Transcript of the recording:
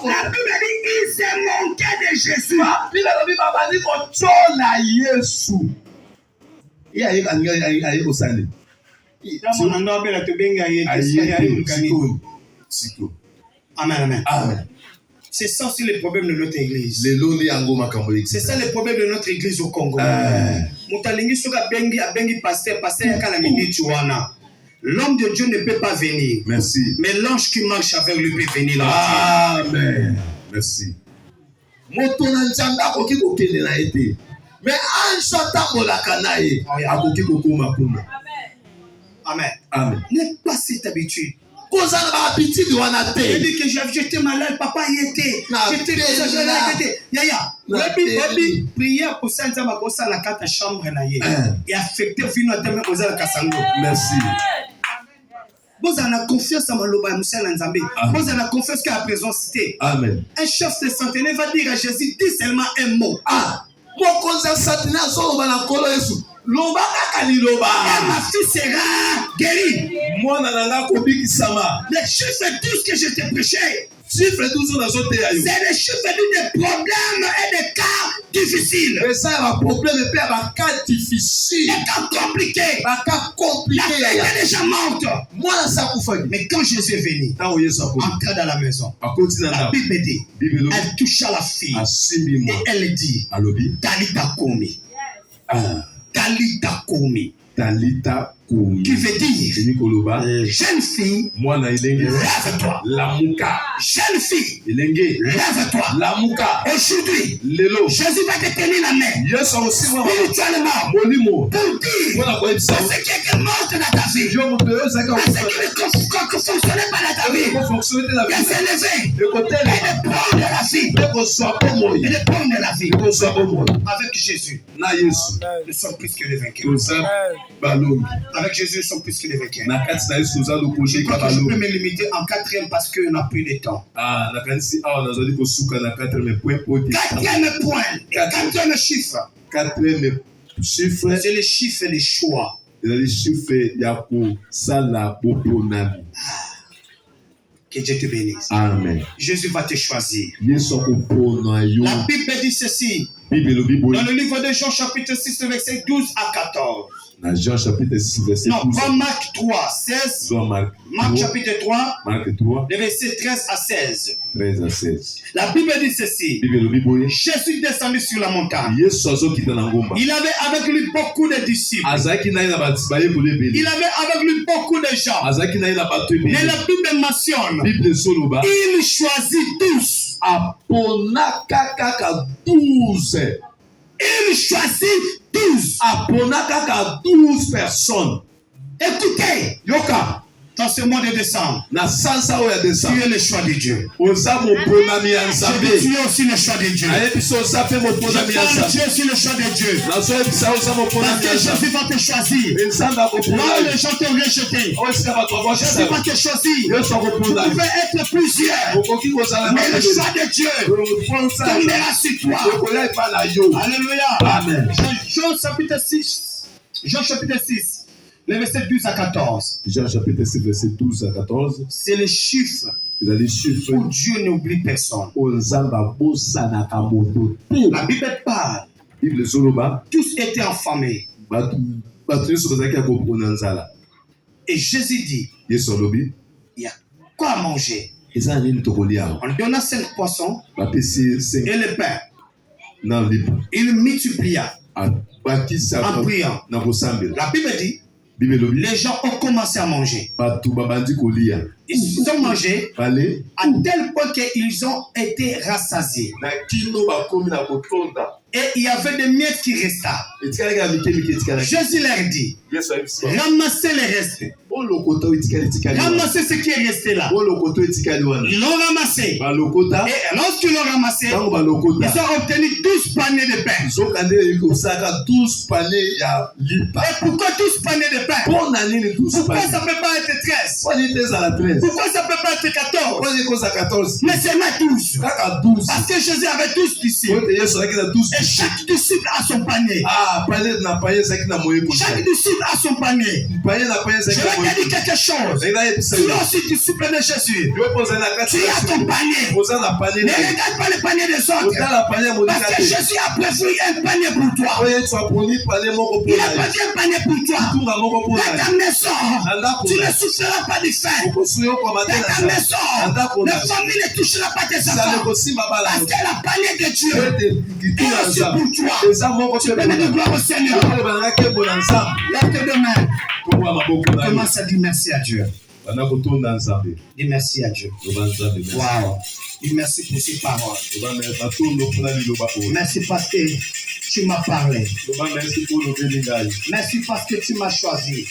La Bible dit il s'est moqué de Jésus. Amen. C'est ça aussi le problème de notre église. C'est ça le problème de notre église au Congo. L'homme de Dieu ne peut pas venir. Merci. Mais l'ange qui marche avec lui peut venir là. Amen. Merci. Mais Amen. Amen. N'aie pas cette habitude. Il dit que j'étais malade, papa y était. J'étais Yaya. Prière pour ça, ça va commencer la carte chambre et affecter finalement aux Kassango. Merci. Vous avez confiance en Maloba Moussa Nzambe. Vous avez confiance qu'à la présence cité. Amen. Un chef de centenaire va dire à Jésus, dis seulement un mot. Mon conseil satané a son na kolo Yesu. Loba kakaliloba. Ma fille sera guérie. Moi nananga kobiki sama. Les chiffres tous que je t'ai prêché. Chiffre 12 na zote ya yo. C'est les chiffres des problèmes et des cas difficiles. Mais ça a un problème et un cas difficile. Des cas compliqués. Un cas compliqué. La fête est déjà morte. Moi ça koufa. Mais quand Jésus est venu, entra dans la maison. La Bible dit, elle toucha la fille. Et elle dit, Talita Komi. Talita Komi. Talita Komi. Qui veut dire, jeune fille, lève-toi. Lamuka. Jeune fille, lève-toi. Lamuka. Aujourd'hui, Lelo. Jésus va te tenir la main. Spirituellement. Pour dire, ce qui est mort dans ta vie. Ce qui ne fonctionnait pas dans ta vie. De s'élever. Et de prendre la vie. Et de prendre la vie. Avec Jésus, nous sommes plus que des vainqueurs. Avec Jésus, nous sommes plus que des vainqueurs. Je crois que je peux me limiter en quatrième parce qu'on n'a plus de temps. Quatrième point, quatrième chiffre. C'est le chiffre des choix. Que Dieu te bénisse. Amen. Jésus va te choisir. La Bible dit ceci. Dans le livre de Jean chapitre 6, verset 12 à 14. Dans Jean chapitre 6, verset 12. Non, Marc 3, 16. Marc chapitre 3, le verset 13 à 16. La Bible dit ceci. Jésus descendit sur la montagne. Il avait avec lui beaucoup de disciples. Il avait avec lui beaucoup de gens. Mais la Bible mentionne, il choisit 12. Il choisit 12. 12 personnes. Écoutez, Yoka. dans ce mois de décembre, tu es le choix de Dieu. Tu es aussi le choix de Dieu. Tu es aussi le choix de Dieu. Parce que Jésus va te choisir. Là où les gens t'ont rejeté, Jésus va te choisir. Vous pouvez être plusieurs, mais le choix de Dieu tombera sur toi. Alléluia. Amen. Jean chapitre 6. Le verset 12 à 14. Jean chapitre 6, verset 12 à 14. C'est le chiffre où Dieu n'oublie personne. La Bible parle. Tous étaient affamés. Et Jésus dit, il y a quoi à manger? On donna 5 poissons et le pain. Il multiplia en priant. La Bible dit, les gens ont commencé à manger. Ils ont mangé à tel point qu'ils ont été rassasiés. Et il y avait des miettes qui restaient. Jésus leur dit, ramassez les restes. Ramassez ce qui est resté là. Ils l'ont ramassé. Et lorsqu'ils l'ont ramassé, ils ont obtenu 12 paniers de pain. Et pourquoi 12 paniers de pain? Pourquoi ça ne peut pas être 13? 13. Pourquoi ça ne peut pas être 14? Pourquoi il cause à 14? Mais c'est ma 12. Kaka 12. Parce que Jésus avait 12 disciples. Et chaque disciple a son panier. Chaque disciple a son panier. Je vais te dire quelque chose. Tu es aussi disciple de Jésus. Tu as ton panier. Ne regarde pas le panier des autres. Parce que Jésus a prévu un panier pour toi. Il a prévu un panier pour toi. Dans ta maison, tu ne souffriras pas du faim. Dans ta maison, la famille ne touchera pas tes enfants. Parce que la panier de Dieu est aussi pour toi. Tu peux donner gloire au Seigneur. Lève tes deux mains. Commence à dire merci à Dieu. Dis merci à Dieu. Wow. Dis merci pour ces paroles. Merci parce que tu m'as parlé. Merci parce que tu m'as choisi.